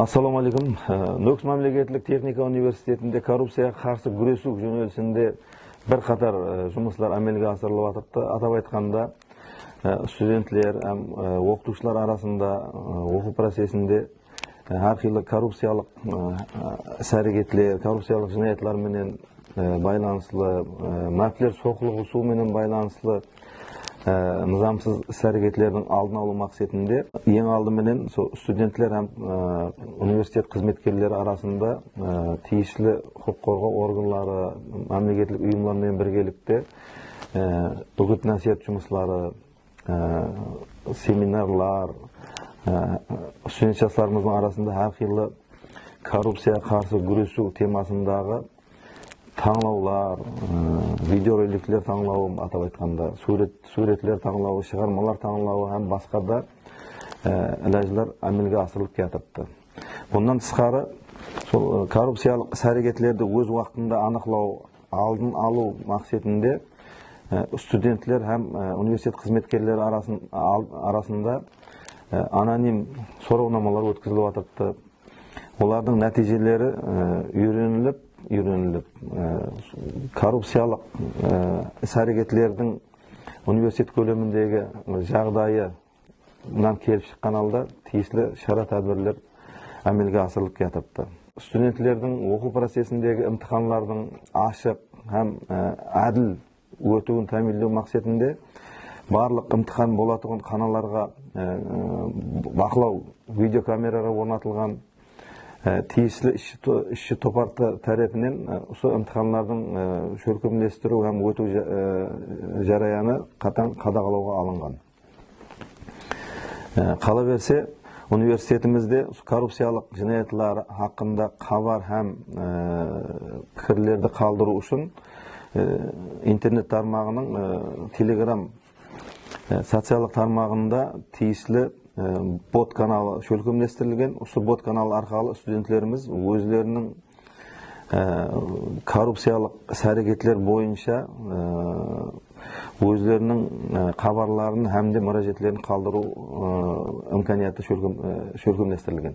Assalamu alaikum. Nöks Mamleketlik Teknika Üniversitetinde korrupsiyaga qarshi күресүү жөнөлтүсүндө bir qator жұмыслар amelga asырылып атыпты. Атап айтканда, студенттер һәм оқытучылар арасында оқу процесінде һәр кыйлы коррупциялык әрекетлер, коррупциялык жинаятлар менен байланышлы, мафиялар сокулугусу менен байланышлы nizamsız әрекеттердің алдын алу мақсатында ең алдыменен студенттер һәм университет қызметкерлері арасында тиешлі құқық қорғау органдары, мемлекеттік ұйымдармен біргелікте үгіт насихат жұмыстары, семинарлар, студент жастарымыздың арасында әрқилы коррупцияға қарсы күресу темасындағы таңлаулар, видеороликтер таңлауы, атап айтқанда, суретлер таңлауы, шығармалар таңлауы һәм басқа да әләжілер әмелге асырылып кетіпті. Бұндан тысқары, сол коррупциялық әрекеттерді өз уақытында анықтау, алдын алу мақсатында студенттер һәм университет қызметкерлері арасында аноним сораунамалар өткізіліп жатырды. Олардың нәтижелері үйреніліп, коррупциялық әрекеттердің университет көлеміндегі жағдайынан келіп шыққан алда тиісті шара тәдбірлер әмелге асырылып кетіпті. Студенттердің оқу процесіндегі имтиханлардың ашық һәм әділ өтуін тәмінлеу мақсатында барлық имтихан болатығын каналарға бақылау видеокамераға орнатылған. Тиешлі ішші топарты тарапынан осы имтиханлардың көркемдестіру һәм өту жараяны қатаң қадағалауға алынған. Қала берсе, университетімізде коррупциялық жинаятлар хақында хабар һәм пікірлерді қалдыру үшін интернет тармағының Telegram социалдық тармағында тиешлі бот каналы шөлкемдестірілген. Осы бот каналы арқылы студенттеріміз өздерінің коррупциялық әрекеттер бойынша өздерінің хабарларын һәм де мұражатларын қалдыру имканияты шөлкемдестірілген.